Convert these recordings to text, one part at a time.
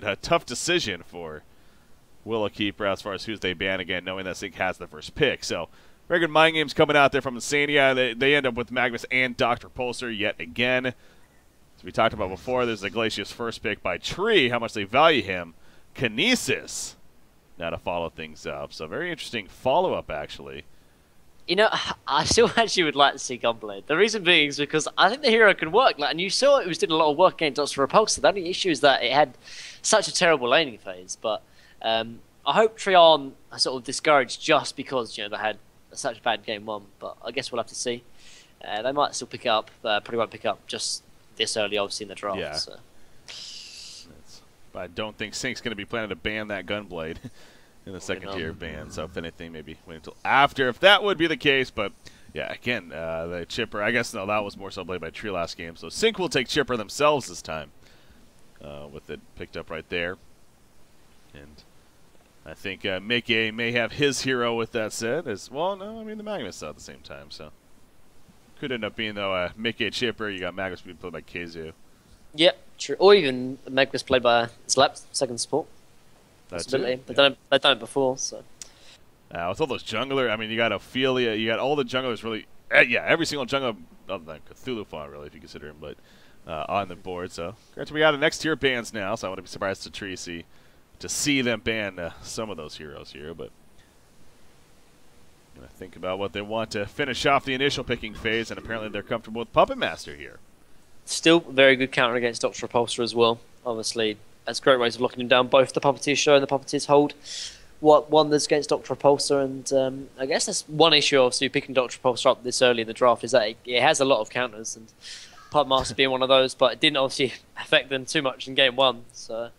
been a tough decision for Willowkeeper as far as who's they ban again, knowing that Sync has the first pick. So, very good mind games coming out there from Insania. They end up with Magnus and Dr. Pulsar yet again. As we talked about before, there's the Glacius first pick by Tree, how much they value him. Kinesis now to follow things up. So, very interesting follow-up, actually. You know, I still actually would like to see Gunblade. The reason being is because I think the hero can work. Like, and you saw it was doing a lot of work against Dr. Repulsor. The only issue is that it had such a terrible laning phase, but I hope Trion are sort of discouraged just because they had such a bad game one. But I guess we'll have to see. They might still pick it up. Probably won't pick up just this early, obviously in the draft. Yeah. So. But I don't think Sync's going to be planning to ban that Gunblade in the second tier ban. So if anything, maybe wait until after if that would be the case. But yeah, again, the Chipper. I guess no, that was more so played by Tree last game. So Sync will take Chipper themselves this time with it picked up right there. And I think Mickey may have his hero with that said as well. No, I mean the Magnus at the same time, so could end up being though Mickey Chipper. You got Magnus being played by Keizu. Yep, true. Or even Magnus played by Slap, second support. Possibility. They've done it before, so. With all those jungler, I mean, you got Ophelia, you got all the junglers really. Yeah, every single jungler other than Cthulhu Fawn, really, if you consider him, but on the board. So, granted, we got the next tier bans now, so I wouldn't be surprised to see them ban some of those heroes here. But gonna think about what they want to finish off the initial picking phase, and apparently they're comfortable with Puppet Master here. Still very good counter against Dr. Repulsor as well. Obviously, that's great ways of locking him down. Both the Puppeteers show and the Puppeteers hold. One that's against Dr. Repulsor, and I guess that's one issue, obviously, picking Dr. Repulsor up this early in the draft, is that it has a lot of counters, and Puppet Master being one of those, but it didn't obviously affect them too much in game one. So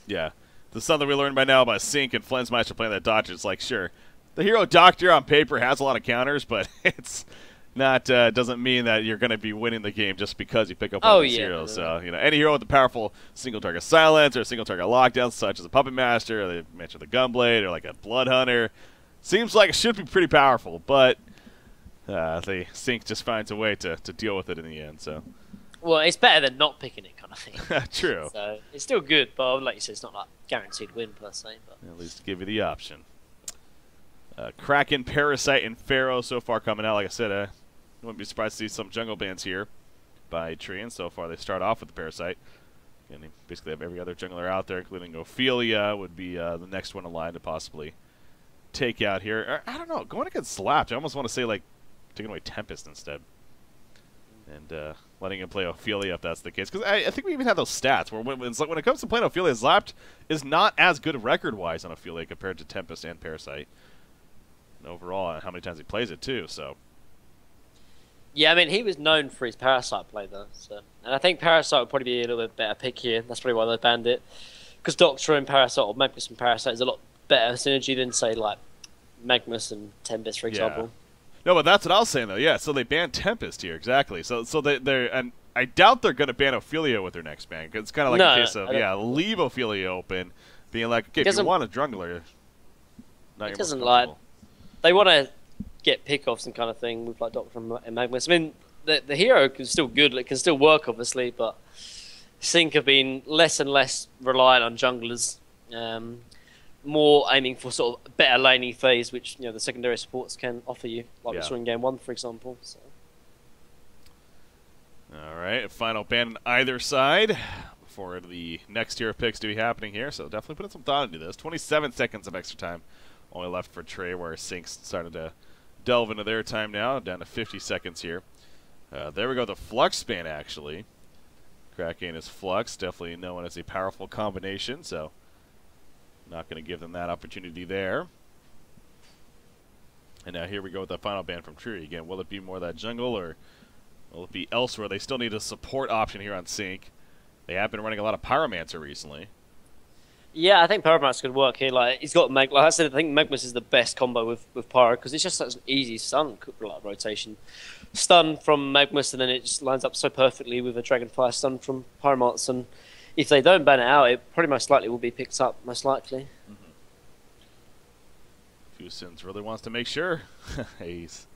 yeah, the something we learned by now about Sync and Flensmeister playing that Dodge. It's like, sure, the hero Doctor on paper has a lot of counters, but it's not doesn't mean that you're going to be winning the game just because you pick up one of these heroes. So any hero with a powerful single target silence or single target lockdown, such as a Puppet Master, or they mentioned the Gunblade, or like a Blood Hunter, seems like it should be pretty powerful. But the Sync just finds a way to deal with it in the end. So well, it's better than not picking it, kind of thing. True. So it's still good, but like you said, it's not like guaranteed win per se. But at least give you the option. Kraken, Parasite, and Pharaoh so far coming out. Like I said, I wouldn't be surprised to see some jungle bans here by Tree, and so far they start off with the Parasite. And they basically have every other jungler out there, including Ophelia would be the next one in line to possibly take out here. I don't know, going against Slapped, I almost want to say like taking away Tempest instead. And letting him play Ophelia if that's the case. Because I think we even have those stats where when it comes to playing Ophelia, Slapped is not as good record-wise on Ophelia compared to Tempest and Parasite. And overall, how many times he plays it too, so. Yeah, I mean, he was known for his Parasite play, though. So. And I think Parasite would probably be a little bit better pick here. That's probably why they banned it. Because Doctor and Parasite, or Magnus and Parasite, is a lot better synergy than, say, like, Magnus and Tempest, for example. No, but that's what I was saying, though. Yeah, so they banned Tempest here, exactly. So they're and I doubt they're going to ban Ophelia with their next ban. Cause it's kind of like a case of, leave Ophelia open, being like, okay, if you want a jungler, it doesn't like... They want to get pickoffs and kind of thing with like Doctor and Magnus. I mean, the hero is still good. It can still work, obviously, but Sync have been less and less reliant on junglers, more aiming for sort of better laning phase, which the secondary supports can offer you, like we saw in game one, for example. So. All right, final ban on either side before the next tier of picks to be happening here. So definitely putting some thought into this. 27 seconds of extra time only left for Trey, where Sync's started to delve into their time now, down to 50 seconds here. There we go, the Flux ban, actually. Kraken is Flux, definitely known as a powerful combination, so not going to give them that opportunity there. And now here we go with the final ban from Tree. Again, will it be more of that jungle, or will it be elsewhere? They still need a support option here on Sync. They have been running a lot of Pyromancer recently. Yeah, I think Pyromancer could work here. Like he's got like I said, I think Magnus is the best combo with Pyro because it's just such an easy stun rotation. Stun from Magnus, and then it just lines up so perfectly with a Dragonfire stun from Pyromancer. And if they don't ban it out, it pretty most likely will be picked up. Most likely. Fusins really wants to make sure he's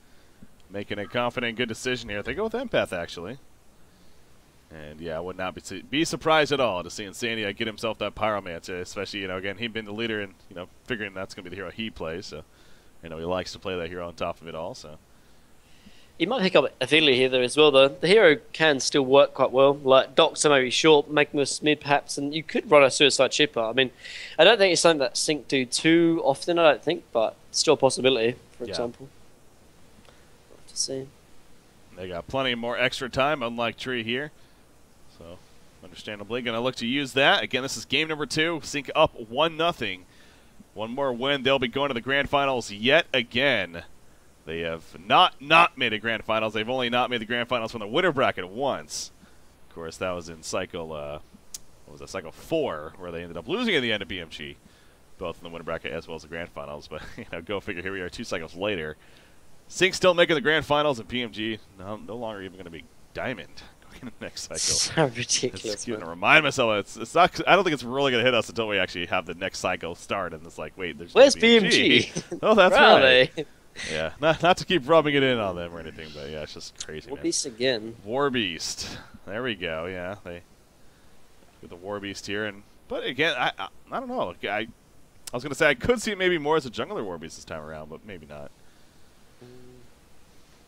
making a confident, good decision here. They go with Empath actually. And yeah, I would not be surprised at all to see Insania get himself that Pyromancer, especially, again, he'd been the leader in, figuring that's going to be the hero he plays, so, he likes to play that hero on top of it all, so. He might pick up Athelia here though as well though. The hero can still work quite well. Like Doctor maybe short, Magnus mid perhaps, and you could run a Suicide Chipper. I mean, I don't think it's something that Sync do too often, I don't think, but still a possibility, for example. We'll have to see. They got plenty more extra time, unlike Tree here. So, understandably, going to look to use that. Again, this is game number 2. Sync up 1-0. One more win, they'll be going to the Grand Finals yet again. They have not made a Grand Finals. They've only not made the Grand Finals from the winner bracket once. Of course, that was in Cycle, what was that, Cycle 4, where they ended up losing at the end of BMG, both in the winner bracket as well as the Grand Finals. But, go figure, here we are 2 cycles later. Sync still making the Grand Finals, and PMG no longer even going to be Diamond going into the next cycle. So ridiculous. It's going to remind myself, it's not, I don't think it's really going to hit us until we actually have the next cycle start, and it's like, wait, there's where's BMG? Oh, that's right. They? Yeah, not to keep rubbing it in on them or anything, but yeah, it's just crazy. Warbeast again. Warbeast. There we go. Yeah, they get the Warbeast here, but again, I don't know. I was gonna say I could see it maybe more as a jungler Warbeast this time around, but maybe not.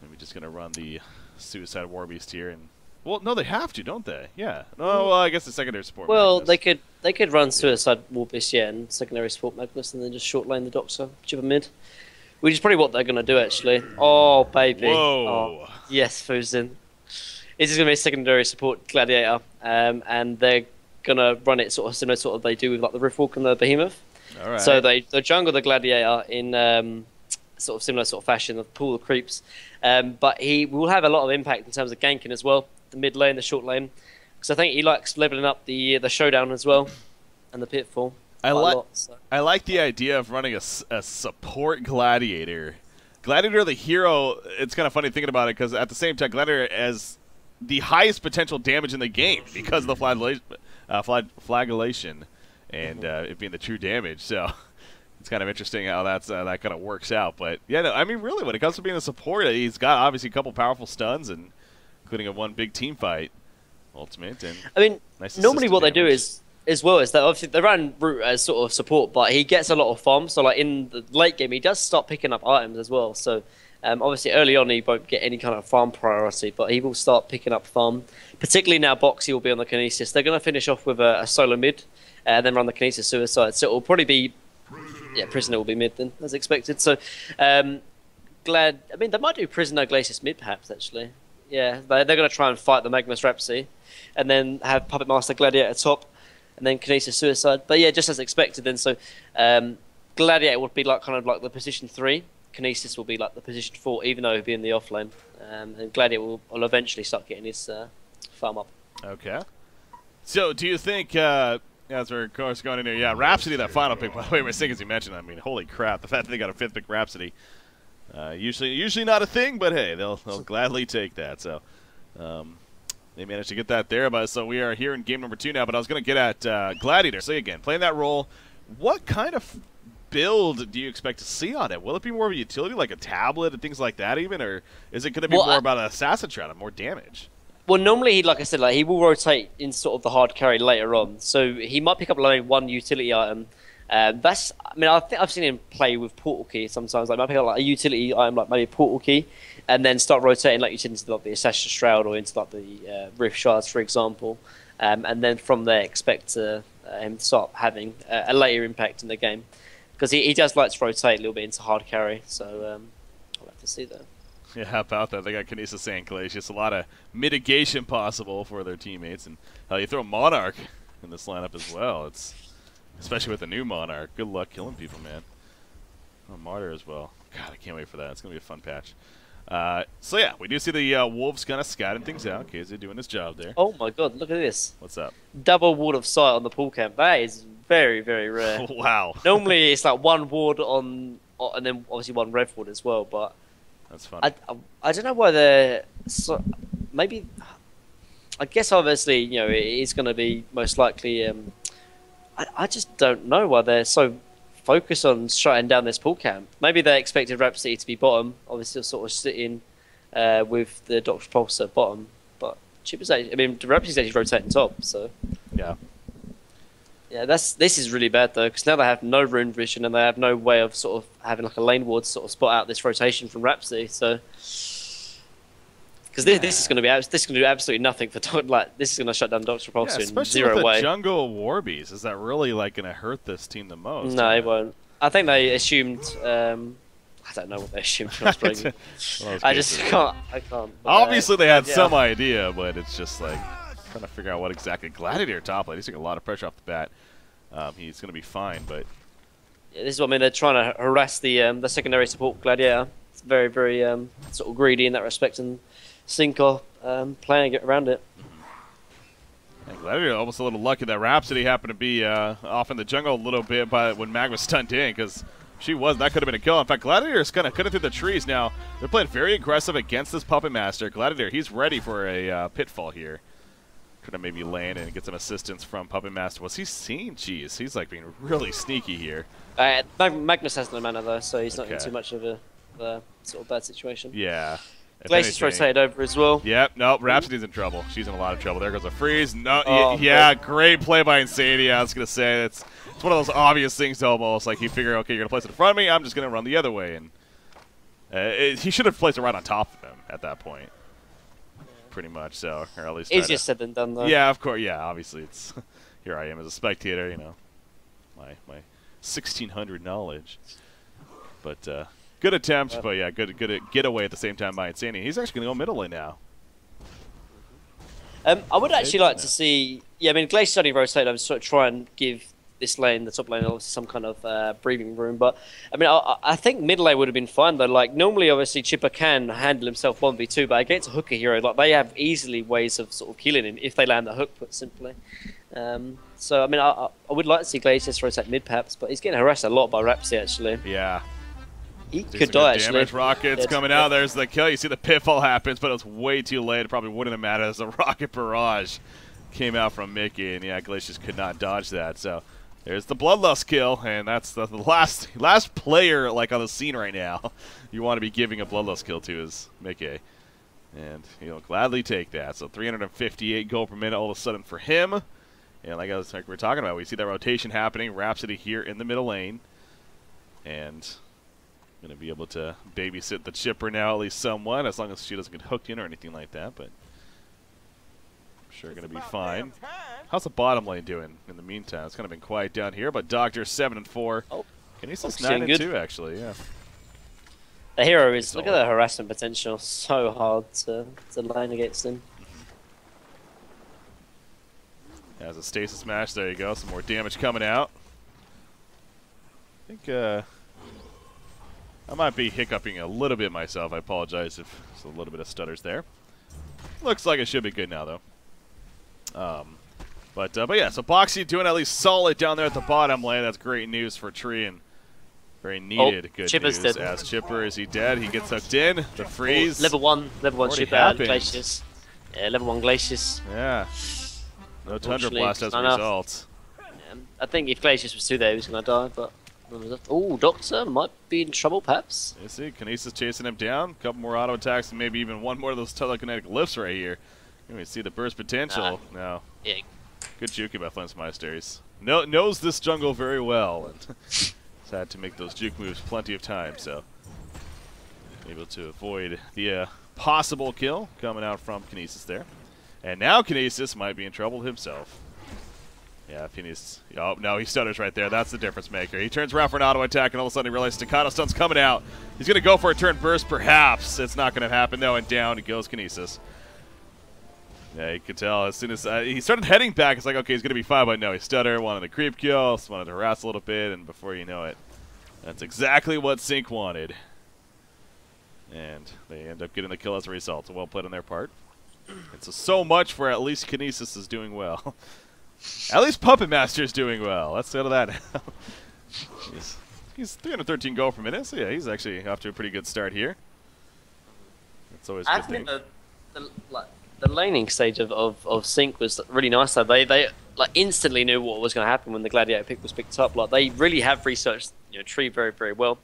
Maybe just gonna run the Suicide Warbeast here, and well, no, they have to, don't they? Yeah. No, well, I guess the secondary support. Well, Magnus. they could run Suicide Warbeast, yeah, and secondary support Magnus, and then just short lane the Doctor, chip mid. Which is probably what they're going to do, actually. Oh, baby. Whoa. Oh, yes, Fuzin. This is going to be a secondary support Gladiator, and they're going to run it sort of similar to what they do with like the Riftwalk and the Behemoth. All right. So they jungle the Gladiator in sort of similar sort of fashion, of pull the creeps. But he will have a lot of impact in terms of ganking as well, the mid lane, the short lane. Because I think he likes leveling up the showdown as well, and the pitfall. I like the idea of running a support Gladiator. Gladiator, the hero, it's kind of funny thinking about it because at the same time, Gladiator has the highest potential damage in the game because of the flagellation and it being the true damage. So it's kind of interesting how that kind of works out. But yeah, no, I mean, really, when it comes to being a support, he's got obviously a couple powerful stuns, and including a one big team fight ultimate. And I mean, nice normally what they do is. As well as that, obviously they run Root as sort of support, but he gets a lot of farm. So like in the late game, he does start picking up items as well. So obviously early on he won't get any kind of farm priority, but he will start picking up farm. Particularly now, Boxy will be on the Kinesis. They're going to finish off with a solo mid, and then run the Kinesis Suicide. So it will probably be, Prisoner will be mid then, as expected. So I mean, they might do Prisoner Glacius mid perhaps actually. Yeah, they're going to try and fight the Magnus Rhapsody, and then have Puppet Master Gladiator top. And then Kinesis Suicide, but yeah, just as expected. Then so, Gladiator would be like kind of like the position 3. Kinesis will be like the position 4, even though he'll be in the off lane. And Gladiator will eventually start getting his farm up. Okay. So, do you think? As we're of course going in here, yeah, Rhapsody, that final pick. By the way, my thing as you mentioned, I mean, holy crap, the fact that they got a 5th pick Rhapsody. Usually not a thing, but hey, they'll gladly take that. So. They managed to get that there, but so we are here in game number 2 now. But I was going to get at Gladiator. So again, playing that role, what kind of build do you expect to see on it? Will it be more of a utility, like a tablet and things like that, even, or is it going to be more about an assassin strat and more damage? Well, normally, like I said, he will rotate in sort of the hard carry later on. So he might pick up like one utility item. I mean, I think I've seen him play with Portal Key sometimes. Like, might pick up like a utility item, like maybe Portal Key, and then start rotating, like you said, into like the Assassin's Shroud or into like the Rift Shards, for example. And then from there, expect him to start having a later impact in the game, because he does like to rotate a little bit into hard carry. So I'll have to see that. Yeah, how about that? They got Kinesis and Glacius. A lot of mitigation possible for their teammates, and you throw Monarch in this lineup as well. It's especially with the new Monarch. Good luck killing people, man. Oh, Martyr as well. God, I can't wait for that. It's going to be a fun patch. So, yeah, we do see the Wolves kind of scatting things out. KZ doing his job there. Oh, my God. Look at this. What's up? Double ward of sight on the pool camp. That is very, very rare. Wow. Normally, it's like one ward on, and then obviously one rev ward as well. But that's funny. I don't know why they're... maybe... I guess, obviously, you know, it is going to be most likely... I just don't know why they're so focused on shutting down this pool camp. Maybe they expected Rhapsody to be bottom, obviously sort of sitting with the Doctor Pulsar bottom, but Chipper's actually, I mean, Rapsi's actually rotating top, so Yeah. yeah, this is really bad though, because now they have no rune vision and they have no way of sort of having like a lane ward to sort of spot out this rotation from Rhapsody. So, because this is going to do absolutely nothing for like this is going to shut down Doctor Repulsor in especially zero with way. the jungle Warbies. Is that really like going to hurt this team the most? No, it won't. I think they assumed. I don't know what they assumed. I just can't. I can't. But, obviously, they had yeah. some idea, but it's just like trying to figure out what exactly. Gladiator top lane. He's taking a lot of pressure off the bat. He's going to be fine, but yeah, this is what I mean. They're trying to harass the secondary support Gladiator. It's very, very sort of greedy in that respect, and Sync are playing it around it. and Gladiator almost a little lucky that Rhapsody happened to be off in the jungle a little bit when Mag was stunned in, because that could have been a kill. In fact, Gladiator's kind of cutting through the trees now. They're playing very aggressive against this Puppet Master. Gladiator, he's ready for a pitfall here. Trying to maybe land and get some assistance from Puppet Master. Was he seeing? Jeez, he's like being really sneaky here. Magnus has no mana though, so he's not in too much of a sort of bad situation. Yeah. Glacius rotated over as well. Yep, nope, Rhapsody's in trouble. She's in a lot of trouble. There goes a freeze. No, yeah, great play by Insanity. I was going to say, it's one of those obvious things almost. Like, you figure, okay, you're going to place it in front of me, I'm just going to run the other way. And he should have placed it right on top of him at that point. Pretty much, so. Or at least easier said than done, though. Yeah, of course, yeah, obviously. It's here I am as a spectator, you know. My 1,600 knowledge. But, good attempt, but yeah, good getaway at the same time by Insanity. He's actually going to go middle lane now. I would actually like to see... Yeah, I mean, Glacius only rotate over to sort of try and give this lane, the top lane, obviously some kind of breathing room. But, I mean, I think mid lane would have been fine, though. Like, normally, obviously, Chipper can handle himself 1v2, but against a hooker hero, like, they have easily ways of sort of killing him if they land the hook, put simply. So, I mean, I would like to see Glacius rotate mid, perhaps, but he's getting harassed a lot by Rhapsody, actually. Yeah. He could die, actually. Damage rockets coming out. There's the kill. You see the pitfall happens, but it was way too late. It probably wouldn't have mattered as the rocket barrage came out from Mickey, and yeah, Glacius could not dodge that. So there's the Bloodlust kill, and that's the last player like on the scene right now you want to be giving a Bloodlust kill to is Mickey, and he'll gladly take that. So 358 gold per minute all of a sudden for him, and like we were talking about, we see that rotation happening. Rhapsody here in the middle lane, and going to be able to babysit the Chipper now, at least somewhat, as long as she doesn't get hooked in or anything like that, but I'm sure going to be fine. How's the bottom lane doing in the meantime? It's kind of been quiet down here, but Doctor 7-4. Oh, Kinesis 9-2, actually, yeah. The hero is, look at the harassment potential, so hard to lane against him. As a stasis match, there you go, some more damage coming out. I think, I might be hiccuping a little bit myself. I apologize if there's a little bit of stutters there. Looks like it should be good now, though. But yeah, so Boxy doing at least solid down there at the bottom lane. That's great news for Tree and very needed good Chipper's news. dead. As Chipper, is he dead? He gets hooked in. The freeze. Level 1 Chipper, Glacius. Yeah, level 1 Glacius. Yeah. No Tundra Blast as a result. Yeah, I think if Glacius was still there, he was going to die, but... Oh, Doctor might be in trouble, perhaps. You see, Kinesis chasing him down. A couple more auto attacks, and maybe even one more of those telekinetic lifts right here. You can see the burst potential now. Yeah. Good juke by Flintmeisters. Knows this jungle very well, and has had to make those juke moves plenty of times, so able to avoid the possible kill coming out from Kinesis there. And now Kinesis might be in trouble himself. Yeah, if he needs... Oh, no, he stutters right there. That's the difference maker. He turns around for an auto attack, and all of a sudden he realizes Staccato Stun's coming out. He's going to go for a turn burst, perhaps. It's not going to happen, though, and down goes Kinesis. Yeah, you could tell as soon as he started heading back, it's like, okay, he's going to be fine, but no, he stuttered, wanted a creep kill, wanted to harass a little bit, and before you know it, that's exactly what Sync wanted. And they end up getting the kill as a result. So well played on their part. And so much for at least Kinesis is doing well. At least Puppet Master is doing well. Let's settle that out. He's 313 gold per minute, so yeah, he's actually off to a pretty good start here. That's always a good thing. I think the laning stage of Sync was really nice though. They like instantly knew what was going to happen when the Gladiator pick was picked up. Like they really have researched Tree very, very well.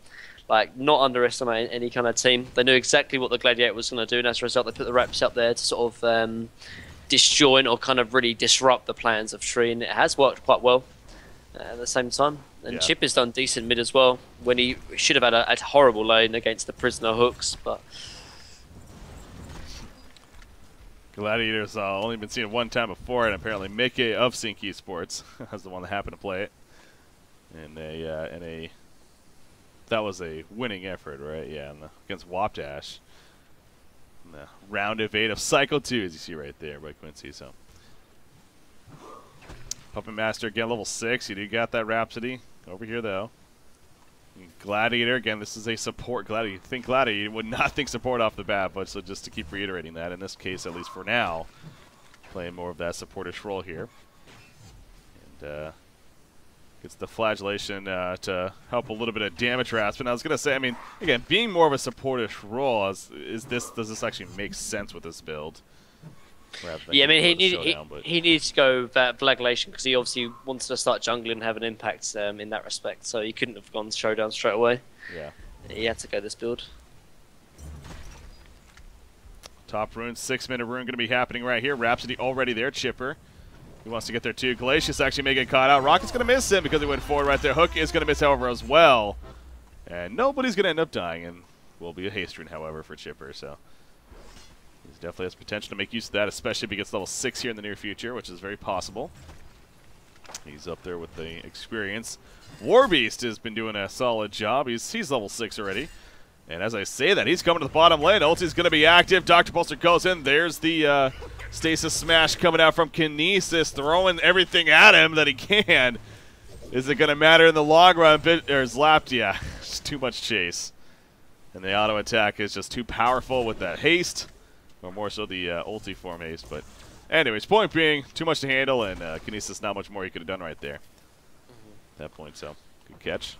Like not underestimating any kind of team. They knew exactly what the Gladiator was going to do, and as a result, they put the reps up there to sort of disjoint or kind of really disrupt the plans of Tree, and it has worked quite well at the same time. And Chip has done decent mid as well, when he should have had a horrible lane against the prisoner hooks, but... Gladiator's only been seen one time before, and apparently Mickey of Sync Esports was the one that happened to play it. And that was a winning effort, right? Yeah, against Wapdash. In the round of 8 of Cycle 2, as you see right there by Quincy. So, Puppet Master again, level 6. You do got that Rhapsody over here though. Gladiator again. This is a support Gladiator. You think Gladiator, you would not think support off the bat, but so just to keep reiterating that in this case, at least for now, playing more of that supportish role here. And gets the flagellation to help a little bit of damage rasp. And I was gonna say, I mean, again, being more of a supportish role, does this actually make sense with this build? Yeah, I mean, he needs to go that flagellation because he obviously wants to start jungling and have an impact in that respect. So he couldn't have gone showdown straight away. Yeah, he had to go this build. Top rune, 6-minute rune going to be happening right here. Rhapsody already there. Chipper, he wants to get there too. Glacius actually may get caught out. Rocket's going to miss him because he went forward right there. Hook is going to miss, however, as well. And nobody's going to end up dying, and will be a haste rune, however, for Chipper. So he definitely has potential to make use of that, especially if he gets level 6 here in the near future, which is very possible. He's up there with the experience. Warbeast has been doing a solid job. He's level 6 already. And as I say that, he's coming to the bottom lane. Ulti's going to be active. Dr. Pulsar goes in. There's the Stasis Smash coming out from Kinesis, throwing everything at him that he can. Is it going to matter in the long run? Or Zlapped, yeah, just too much chase. And the auto attack is just too powerful with that haste. Or more so the ulti form haste. But anyways, point being, too much to handle, and Kinesis, not much more he could have done right there. At that point, so good catch.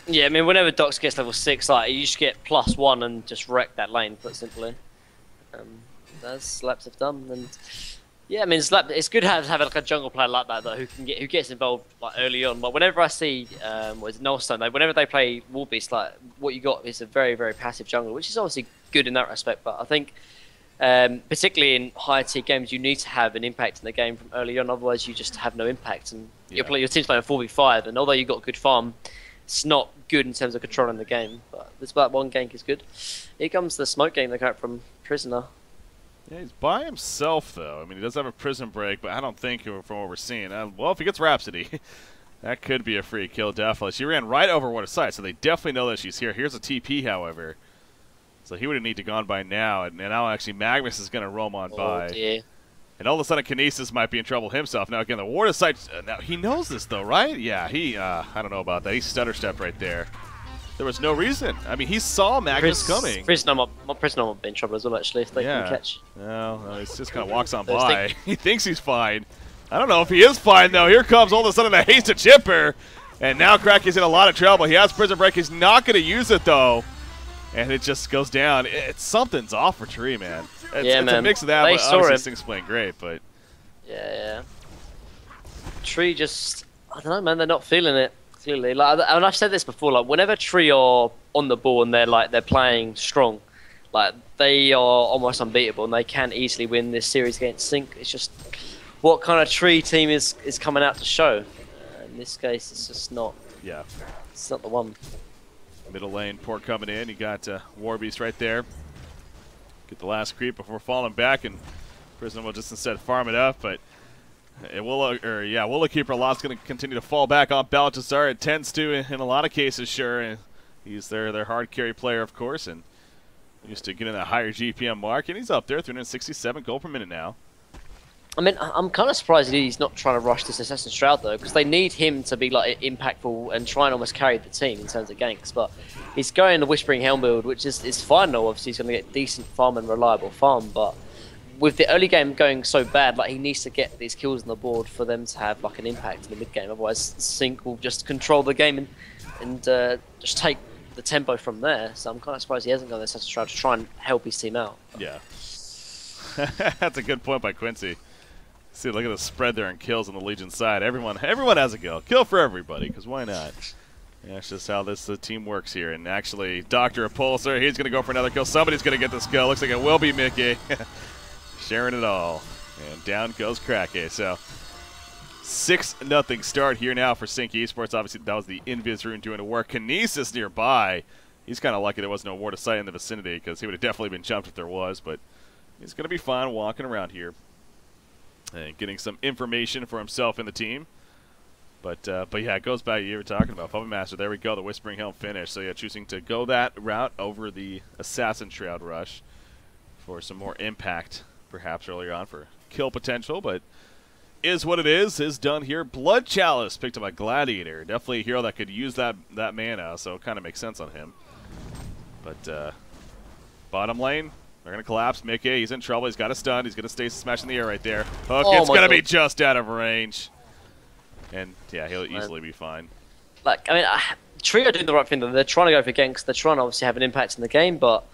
Yeah, I mean, whenever Dox gets level 6, like, you just get +1 and just wreck that lane, put simply. As Slaps have done, and yeah, I mean, it's good to have like a jungle player like that though, who gets involved like early on. But whenever I see, Nullstone, whenever they play Warbeast, like what you got is a very, very passive jungle, which is obviously good in that respect. But I think, particularly in higher tier games, you need to have an impact in the game from early on. Otherwise, you just have no impact, and your team's playing 4v5. And although you got good farm, it's not good in terms of controlling the game. But this one gank is good. Here comes the smoke game they got from Prisoner. Yeah, he's by himself, though. I mean, he does have a prison break, but I don't think, from what we're seeing, well, if he gets Rhapsody, that could be a free kill, definitely. She ran right over Water Side, so they definitely know that she's here. Here's a TP, however. So he would have need to gone by now, and now actually Magnus is going to roam on by. Dear. And all of a sudden, Kinesis might be in trouble himself. Now, again, the Water Side, now he knows this, though, right? Yeah, he, I don't know about that. He stutter stepped right there. There was no reason. I mean, he saw Magnus coming. Prisoner might be in trouble as well, actually, if they can catch. No, he just kind of walks on by. He thinks he's fine. I don't know if he is fine, though. Here comes all of a sudden the haste of Chipper. And now Cracky's in a lot of trouble. He has prison break. He's not going to use it, though. And it just goes down. Something's off for Tree, man. It's a mix of that, but obviously this thing's playing great, but... Yeah. Tree just... I don't know, man. They're not feeling it. Clearly, like, and I've said this before, like whenever Tree are on the ball and they're playing strong, like they are almost unbeatable and they can easily win this series against Sync. It's just what kind of Tree team is coming out to show. In this case, it's just not. Yeah, it's not the one. Middle lane, port coming in. You got Warbeast right there. Get the last creep before falling back, and Prisoner will just instead farm it up, but. Willowkeeper Lot's going to continue to fall back on Balthazar. It tends to in a lot of cases, sure. He's their hard carry player, of course, and used to getting that higher GPM mark, and he's up there, 367 gold per minute now. I mean, I'm kind of surprised he's not trying to rush this Assassin's Shroud, though, because they need him to be like impactful and try and almost carry the team in terms of ganks. But he's going the Whispering Helm build, which is fine, though. Obviously, he's going to get decent farm and reliable farm, but with the early game going so bad, like he needs to get these kills on the board for them to have like an impact in the mid game. Otherwise, Sync will just control the game and just take the tempo from there. So I'm kind of surprised he hasn't gone this to try and help his team out. Yeah, that's a good point by Quincy. See, look at the spread there in kills on the Legion side. Everyone has a kill for everybody, because why not? Yeah, that's just how this team works here. And actually, Dr. Pulsar, he's going to go for another kill. Somebody's going to get this kill. Looks like it will be Mickey. Sharing it all. And down goes Krake. So 6-0 start here now for Sync Esports. Obviously, that was the Invis rune doing the work. Kinesis nearby. He's kind of lucky there was no war to sight in the vicinity because he would have definitely been jumped if there was. But he's going to be fine walking around here and getting some information for himself and the team. But yeah, it goes back to you were talking about. Puppet Master, there we go, the Whispering Helm finish. So yeah, choosing to go that route over the Assassin Shroud rush for some more impact, perhaps earlier on for kill potential, but is what it is done here. Blood Chalice picked up by Gladiator. Definitely a hero that could use that mana, so it kind of makes sense on him. But bottom lane, they're going to collapse. Mickey, he's in trouble. He's got a stun. He's going to stay smash in the air right there. Hook, it's going to be just out of range. And, yeah, he'll easily be fine. Like, I mean, Trio are doing the right thing. They're trying to go for ganks. They're trying to obviously have an impact in the game, but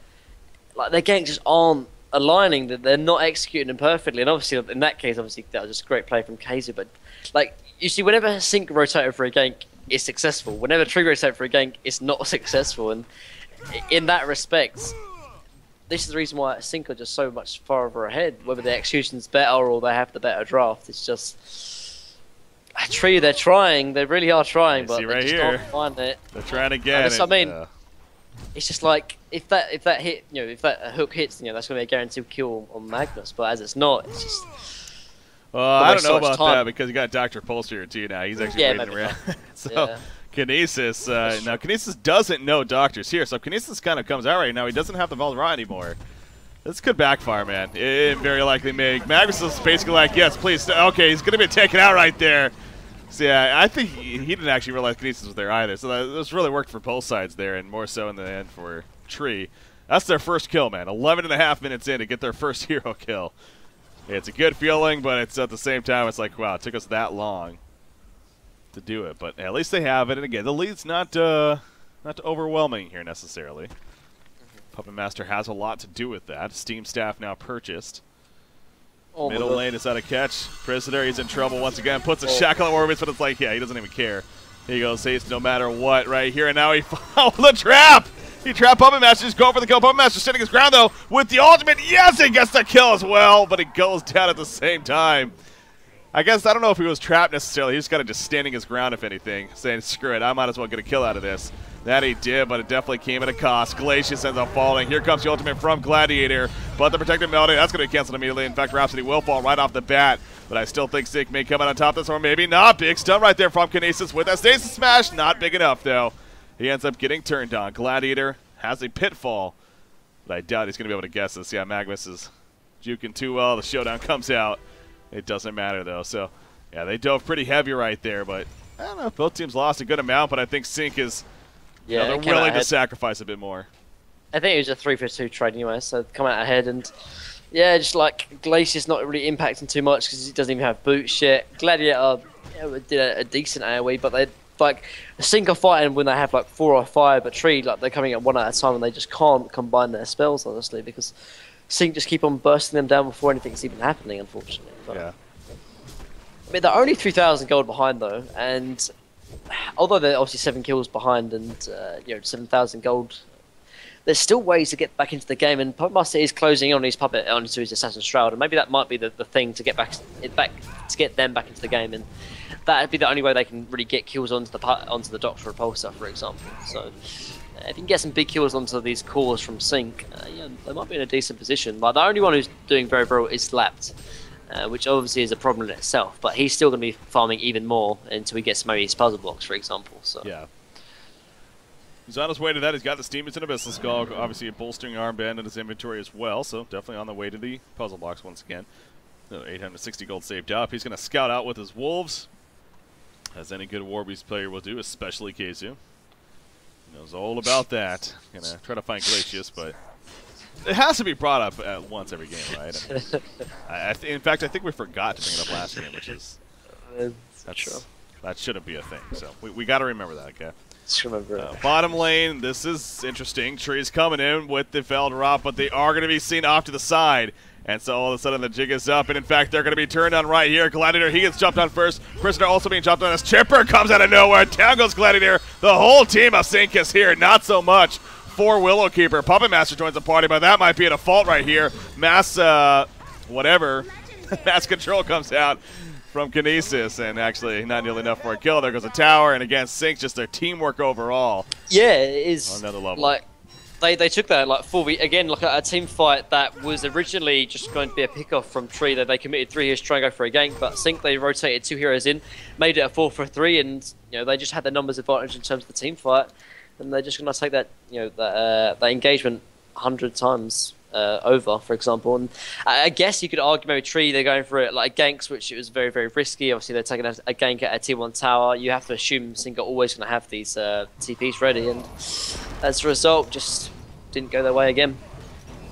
like their ganks just aren't aligning. That they're not executing them perfectly. And obviously, in that case, obviously, that was just a great play from KZ. But, like, you see, whenever Sync rotated for a gank, it's successful. Whenever Trio rotated for a gank, it's not successful. And in that respect, this is the reason why Sync are just so much farther ahead. Whether the execution's better or they have the better draft, it's just Trio. They're trying. They really are trying, but right they just here. can't find it. They're trying again. I mean, it's just like if that hit, you know, if that hook hits, you know, that's going to be a guaranteed kill on Magnus. But as it's not, it's just. I don't know about that because you got Dr. Pulse here too now. He's actually waiting around. So yeah. Kinesis, now Kinesis doesn't know Doctor's here, so Kinesis kind of comes out right now. He doesn't have the Valra anymore. This could backfire, man. It very likely may. Magnus is basically like, yes, please. Okay, he's going to be taken out right there. So yeah, I think he didn't actually realize Kinesis was there either. So this really worked for both sides there, and more so in the end for Tree. That's their first kill, man. 11.5 minutes in to get their first hero kill. It's a good feeling, but it's at the same time, it's like, wow, it took us that long to do it. But at least they have it. And again, the lead's not overwhelming here necessarily. Puppet Master has a lot to do with that. Steam Staff now purchased. Oh, middle lane is out of catch. Prisoner, he's in trouble once again. Puts a shackle on Orbis, but it's like, yeah, he doesn't even care. Here he goes, haste no matter what right here. And now he followed the trap. He trapped Puppet Master. Just going for the kill. Puppet Master standing his ground, though, with the ultimate. Yes, he gets the kill as well, but he goes down at the same time. I guess, I don't know if he was trapped necessarily. He just kind of just standing his ground, if anything, saying, screw it, I might as well get a kill out of this. That he did, but it definitely came at a cost. Glacius ends up falling. Here comes the ultimate from Gladiator, but the Protective Melody, that's going to be canceled immediately. In fact, Rhapsody will fall right off the bat, but I still think Sync may come out on top of this, or maybe not. Big stun right there from Kinesis with that Stasis Smash. Not big enough, though. He ends up getting turned on. Gladiator has a pitfall, but I doubt he's going to be able to guess this. Yeah, Magnus is juking too well. The showdown comes out. It doesn't matter, though. So, yeah, they dove pretty heavy right there, but I don't know. Both teams lost a good amount, but I think Sync is, yeah, they're willing to sacrifice a bit more. I think it was a 3-for-2 trade anyway, so come out ahead and, yeah, just like Glacier's not really impacting too much because he doesn't even have boots yet. Gladiator did a decent AoE, but they like Sync are fighting when they have like 4 or 5, but Tree, like they're coming at one at a time and they just can't combine their spells, honestly, because Sync just keep on bursting them down before anything's even happening, unfortunately. But, yeah. I mean, they're only 3,000 gold behind though, and although they're obviously 7 kills behind and 7,000 gold, there's still ways to get back into the game. And Puppet Master is closing on his puppet onto his Assassin's Shroud, and maybe that might be the thing to get to get them back into the game, and that'd be the only way they can really get kills onto the Doctor Repulsor, for example. So if you can get some big kills onto these cores from Sync, they might be in a decent position. Like the only one who's doing very well is Lapped. Which obviously is a problem in itself, but he's still going to be farming even more until he gets maybe his puzzle blocks, for example. So yeah, he's on his way to that. He's got the Steam and Abyssal Skull, obviously a bolstering armband in his inventory as well, so definitely on the way to the puzzle blocks once again. 860 gold saved up. He's going to scout out with his Wolves, as any good Warbeast player will do, especially Keizu. He knows all about that. Going to try to find Glacius, but it has to be brought up at once every game, right? In fact, I think we forgot to bring it up last game, which is that shouldn't be a thing. So we got to remember that, okay? Just remember it. Bottom lane, this is interesting. Tree's coming in with the Feldrop, but they are going to be seen off to the side. And so all of a sudden the jig is up, and in fact they're going to be turned on right here. Gladiator, he gets jumped on first. Prisoner also being jumped on as Chipper comes out of nowhere. Down goes Gladiator. The whole team of Sync is here. Not so much for Willowkeeper. Puppet Master joins the party, but that might be a default right here. Mass, whatever. Mass control comes out from Kinesis, and actually not nearly enough for a kill. There goes a tower, and again, Sync, just their teamwork overall. Yeah, it is. On another level. Like, they took that like 4v again, like a team fight that was originally just going to be a pick-off from Tree. That they committed 3 heroes to try and go for a gank, but Sync, they rotated 2 heroes in, made it a 4-for-3, and they just had the numbers advantage in terms of the team fight, and they're just going to take that that engagement 100 times over, for example. And I guess you could argue maybe Tree, they're going for it like ganks, which it was very, very risky. Obviously, they're taking a gank at a tier 1 tower. You have to assume Sync are always going to have these TPs ready, and as a result, just didn't go their way again.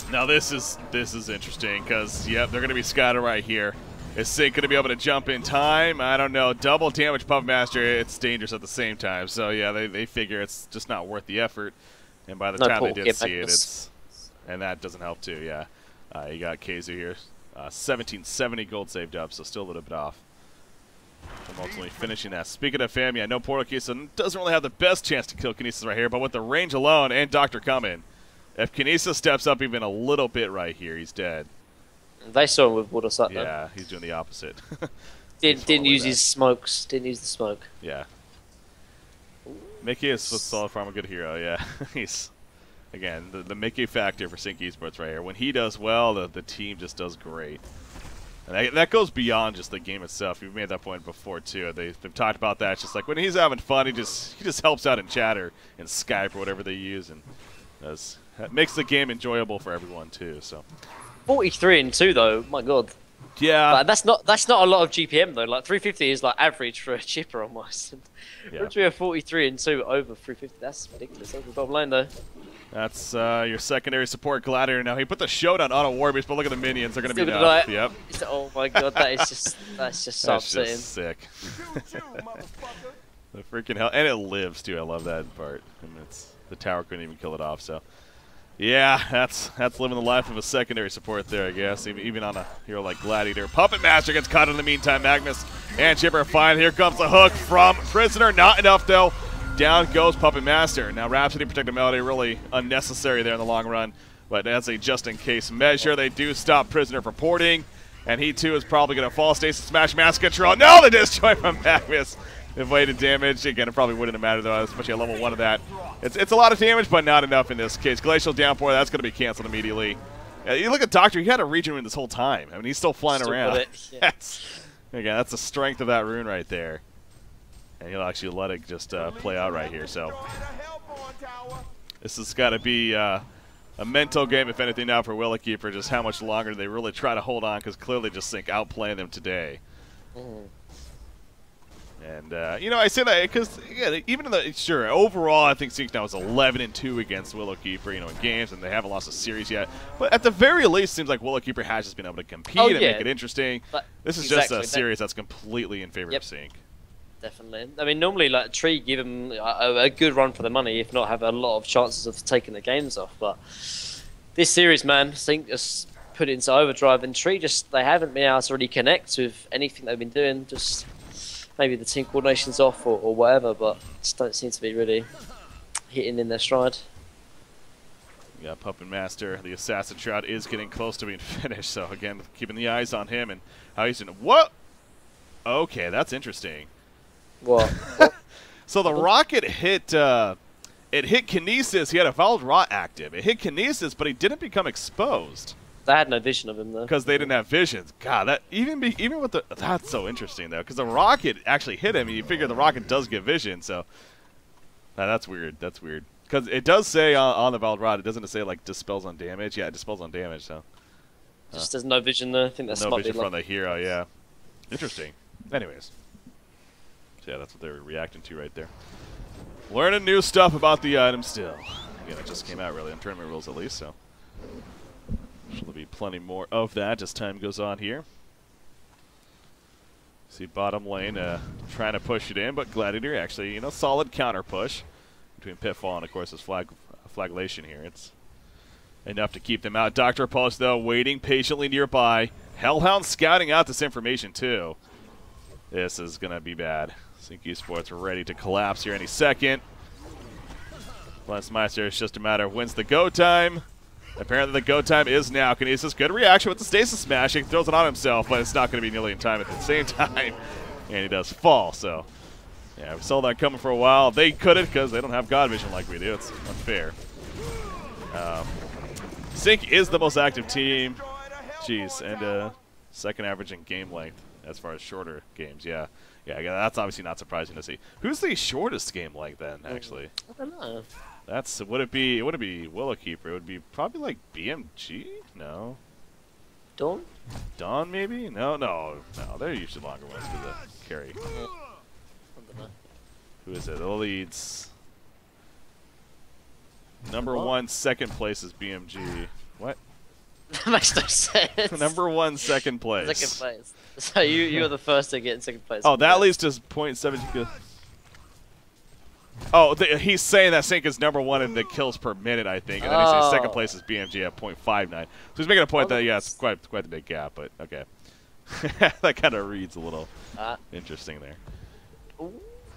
Now this is interesting because yep, they're going to be scattered right here. Is Sync going to be able to jump in time? I don't know. Double damage Puppet Master, it's dangerous at the same time. So yeah, they figure it's just not worth the effort. And by the time they did see it, and that doesn't help too, yeah. You got Keizu here. 1770 gold saved up, so still a little bit off. I'm ultimately finishing that. Speaking of Fami, I know Portal Kinesis doesn't really have the best chance to kill Kinesis right here, but with the range alone and Doctor coming, if Kinesis steps up even a little bit right here, he's dead. They saw him with Water Sat. Yeah, he's doing the opposite. Didn't use his smokes. Didn't use the smoke. Yeah. Mickey is with Solid Farm a good hero, yeah. He's, again, the Mickey factor for Sync Esports right here. When he does well, the team just does great. And that goes beyond just the game itself. You've made that point before, too. They've talked about that. It's just like when he's having fun, he just helps out in chat or in Skype or whatever they use. And that makes the game enjoyable for everyone, too. So 43-2, though. My God. Yeah. But that's not a lot of GPM, though. Like 350 is like average for a chipper almost. Yeah. We have 43-2 over 350. That's ridiculous. That's the bottom line, though. That's your secondary support Gladiator. Now he put the showdown auto war beast, but look at the minions. They're going to be enough. Yep. Oh my God, that's just so upsetting. Just sick. The freaking hell, and it lives too. I love that part. I mean, the tower couldn't even kill it off. So, yeah, that's living the life of a secondary support there, I guess. Even on a hero like Gladiator, Puppet Master gets caught in the meantime. Magnus and Chipper fine. Here comes the hook from Prisoner. Not enough though. Down goes Puppet Master. Now Rhapsody Protected Melody really unnecessary there in the long run, but as a just-in-case measure, they do stop Prisoner from porting, and he too is probably going to fall. Stasis Smash Mass Control. No, the disjoy from Magnus. Evaded damage. Again, it probably wouldn't have mattered though, especially at level 1 of that. It's a lot of damage, but not enough in this case. Glacial Downpour, that's going to be canceled immediately. You look at Doctor, he had a regen rune this whole time. I mean, he's still flying around. Yeah. Again, that's the strength of that rune right there. And he'll actually let it just play out right here. So this has got to be a mental game, if anything, now for Willowkeeper. Just how much longer do they really try to hold on? Because clearly just Sync outplaying them today. And I say that because even in the overall, I think Sync now is 11-2 against Willowkeeper. In games, and they haven't lost a series yet. But at the very least, it seems like Willowkeeper has just been able to compete and make it interesting. But this is just a series that's completely in favor of Sync. Definitely. I mean, normally, like Tree, give them a good run for the money, if not have a lot of chances of taking the games off. But this series, man, Sync just put it into overdrive, and Tree they haven't been able to really connect with anything they've been doing. Just maybe the team coordination's off or whatever, but just don't seem to be really hitting in their stride. Yeah, Puppet Master, the Assassin Shroud is getting close to being finished. So again, keeping the eyes on him and how he's doing. What? Okay, that's interesting. What? So the rocket hit it hit Kinesis. He had a Valve Rot active. It hit Kinesis, but he didn't become exposed. They had no vision of him though. Because they didn't have visions. God, that even with the that's so interesting though. Because the rocket actually hit him, and you figure the rocket does get vision. So that's weird. That's weird. Because it does say on the Valve Rot, it doesn't say like dispels on damage. Yeah, it dispels on damage. So just there's no vision there. I think that's no vision from the hero. Yeah, interesting. Anyways. Yeah, that's what they were reacting to right there. Learning new stuff about the item still. Again, it just came out really in tournament rules at least, so there'll be plenty more of that as time goes on here. See bottom lane trying to push it in, but Gladiator actually, solid counter push between Pitfall and of course his flagellation here. It's enough to keep them out. Dr. Pulse though waiting patiently nearby. Hellhound scouting out this information too. This is gonna be bad. Sync Esports are ready to collapse here any second. Blessmeister, it's just a matter of when's the go time. Apparently the go time is now. Kinesis, good reaction with the stasis smashing. Throws it on himself, but it's not going to be nearly in time at the same time. And he does fall, so. Yeah, we saw that coming for a while. They couldn't because they don't have God Vision like we do. It's unfair. Sync is the most active team. Jeez, and second average in game length as far as shorter games. Yeah, that's obviously not surprising to see. Who's the shortest game length then? Actually, I don't know. That's would it be Willowkeeper? It would be probably like BMG. No. Dawn? Dawn maybe? No. They're usually longer ones because of carry. Yeah. I don't know. Who is it? The leads. Number 1, second place is BMG. What? That makes no sense. Number 1, second place. Second place. So you were the first to get in second place. Oh, that leads to 0.7. Oh, he's saying that Sync is number 1 in the kills per minute, I think, and then he says second place is BMG at 0.59. So he's making a point that it's quite the big gap, but okay. That kind of reads a little interesting there.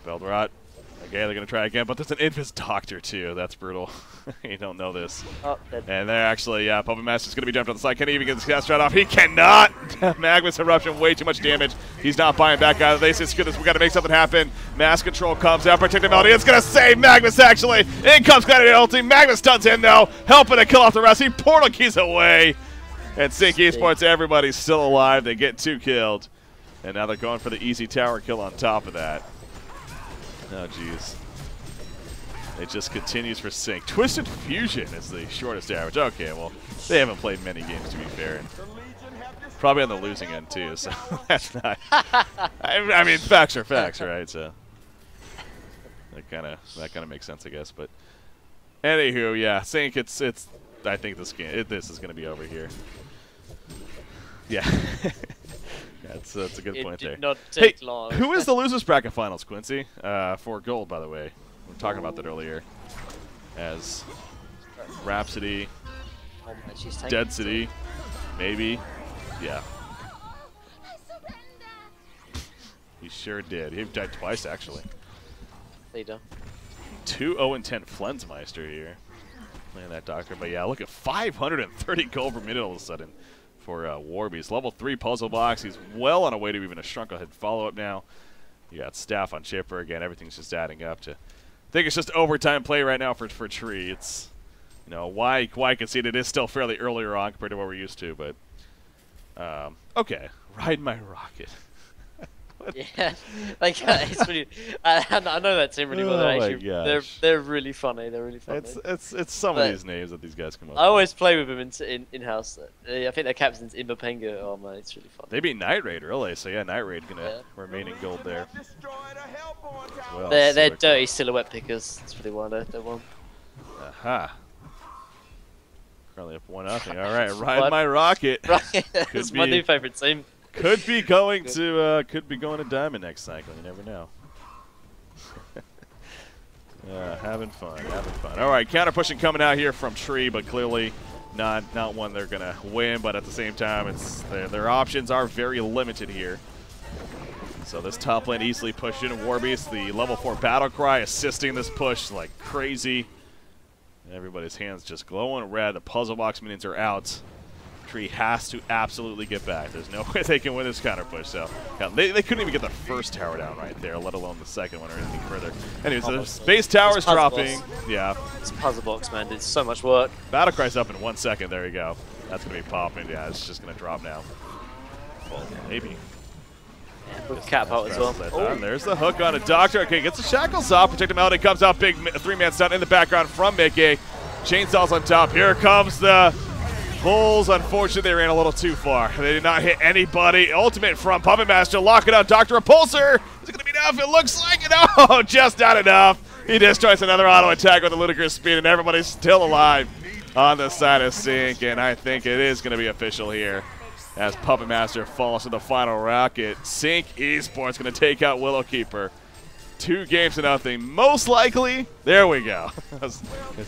Beldrot. Okay, they're going to try again, but there's an Invis Doctor, too. That's brutal. You don't know this. Oh, and they're actually, Puppet Master's going to be jumped on the side. Can't even get the cast shot off. He cannot! Magma's Eruption, way too much damage. He's not buying back out of this. It's goodness, we got to make something happen. Mass Control comes out, protecting Melody. It's going to save Magmas, actually. In comes Gladiator ulti. Magmas stuns in, though. Helping to kill off the rest. He portal keys away. And Sync Esports, everybody's still alive. They get 2 killed. And now they're going for the easy tower kill on top of that. Oh, jeez. It just continues for Sync. Twisted Fusion is the shortest average. Okay, well, they haven't played many games, to be fair. And probably on the losing end, too, so that's not... I mean, facts are facts, right? So that kind of makes sense, I guess. But anywho, yeah, Sync, it's I think this is going to be over here. Yeah. That's a good point there. It did not take long. Who is the losers bracket finals, Quincy? For gold, by the way. We were talking about that earlier. As Rhapsody, Dead City, maybe. Yeah. He sure did. He died twice, actually. Leader. 2-0-10 Flensmeister here. Man, that doctor. But yeah, look at 530 gold per minute all of a sudden for Warby's. Level 3 puzzle box. He's well on a way to even a Shrunk-ahead follow-up now. You got Staff on Chipper. Again, everything's just adding up to... I think it's just overtime play right now for Tree. It's, you know, why concede? It is still fairly earlier on compared to what we're used to, but... okay. Ride my rocket. Yeah, like it's really. I know that team really well. They're really funny. They're really funny. It's some of these names that these guys come up with. I always play with them in house. I think their captain's Imbapenga. Oh man, it's really fun. They beat Night Raid early, so yeah, Night Raid gonna remain in gold there. Well, they're dirty silhouette pickers. That's really why they won. Aha. Currently up 1-0. All right, ride my rocket. That's my new favorite team. Could be going to Diamond next cycle. You never know. Having fun. All right, counter pushing coming out here from Tree, but clearly not one they're gonna win. But at the same time, it's their options are very limited here. So this top lane easily pushed in. Warbeast, the level 4 battle cry, assisting this push like crazy. Everybody's hands just glowing red. The puzzle box minions are out. Tree has to absolutely get back. There's no way they can win this counter push. So they couldn't even get the first tower down right there, let alone the second one or anything further. Anyways, the space tower is dropping. Yeah. It's puzzle box, man. It's so much work. Battle cry's up in 1 second. There you go. That's gonna be popping. Yeah, it's just gonna drop now. Well, maybe. With cap out as well. There's the hook on a Doctor. Okay, gets the shackles off. Protected Melody comes out. Big 3-man stun in the background from Mickey. Chainsaws on top. Here comes the Bulls. Unfortunately, they ran a little too far. They did not hit anybody. Ultimate from Puppet Master. Lock it up. Dr. Repulsor. Is it going to be enough? It looks like it. Oh, just not enough. He destroys another auto attack with a ludicrous speed, and everybody's still alive on the side of Sync. And I think it is going to be official here as Puppet Master falls to the final rocket. Sync Esports going to take out Willowkeeper. 2 games to nothing. Most likely, there we go.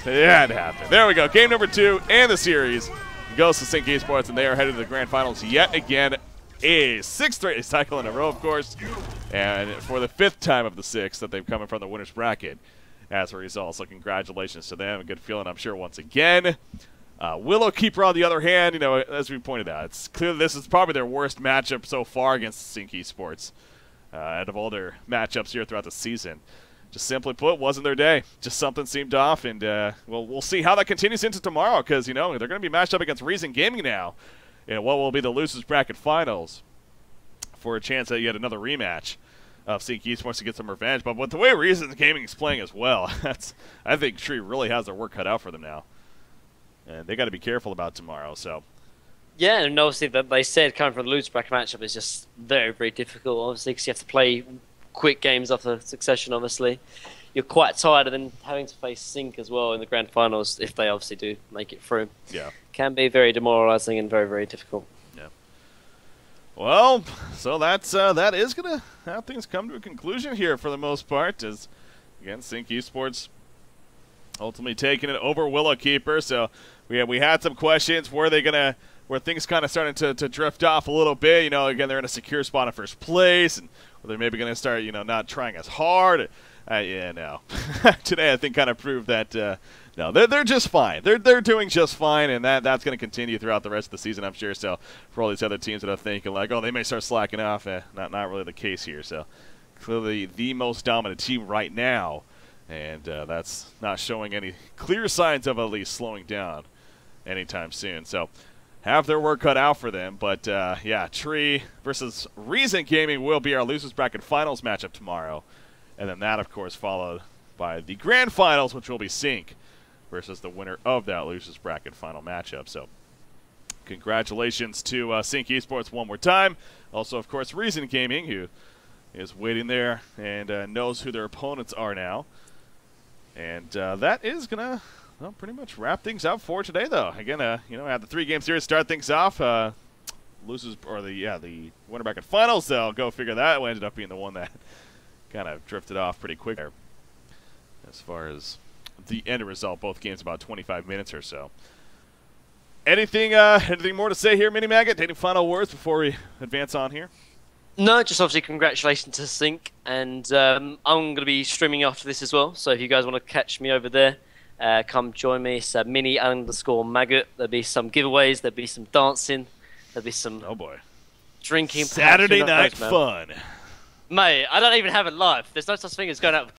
Yeah, it happened. There we go. Game number 2 and the series goes to Sync Esports, and they are headed to the grand finals yet again. A 6th cycle in a row, of course, and for the 5th time of the 6th that they've come in from the winner's bracket as a result. So congratulations to them. A good feeling, I'm sure, once again. Willow Keeper, on the other hand, you know, as we pointed out, it's clear this is probably their worst matchup so far against Sync Esports out of all their matchups here throughout the season. Just simply put, wasn't their day. Just something seemed off, and we'll see how that continues into tomorrow, because, you know, they're going to be matched up against Reason Gaming now in what will be the Losers Bracket Finals for a chance at yet another rematch of Sync Esports to get some revenge. But with the way Reason Gaming is playing as well, I think Tree really has their work cut out for them now. And they got to be careful about tomorrow. So, yeah, and obviously that they said coming from the loser bracket matchup is just very, very difficult. Obviously, because you have to play quick games after succession. Obviously, you're quite tired, and then having to face Sync as well in the grand finals if they obviously do make it through. Yeah, can be very demoralizing and very, very difficult. Yeah. Well, so that is gonna have things come to a conclusion here for the most part. As again, Sync Esports ultimately taking it over Willow Keeper. So we had some questions. Were things kind of starting to drift off a little bit? You know, again, they're in a secure spot in first place, and they're maybe going to start, you know, not trying as hard. Yeah, no. Today, I think, kind of proved that no, they're just fine. They're doing just fine, and that's going to continue throughout the rest of the season, I'm sure. So for all these other teams that are thinking like, oh, they may start slacking off, not really the case here. So clearly the most dominant team right now. And that's not showing any clear signs of at least slowing down anytime soon. So have their work cut out for them. But, yeah, Tree versus Reason Gaming will be our Losers Bracket Finals matchup tomorrow. And then that, of course, followed by the Grand Finals, which will be Sync versus the winner of that Losers Bracket Final matchup. So congratulations to Sync Esports one more time. Also, of course, Reason Gaming, who is waiting there and knows who their opponents are now. And that is going to pretty much wrap things up for today, though. Again, you know, had the 3-game series start things off. Losers, or the winner bracket finals, they'll go figure that. It ended up being the one that kind of drifted off pretty quick there. As far as the end result, both games about 25 minutes or so. Anything more to say here, Mini Maggot? Any final words before we advance on here? No, just obviously congratulations to Sync, and I'm going to be streaming after this as well, so if you guys want to catch me over there, come join me. It's mini_maggot. There'll be some giveaways, there'll be some dancing, there'll be some drinking. Saturday night fun. Mate, I don't even have it live. There's no such thing as going out with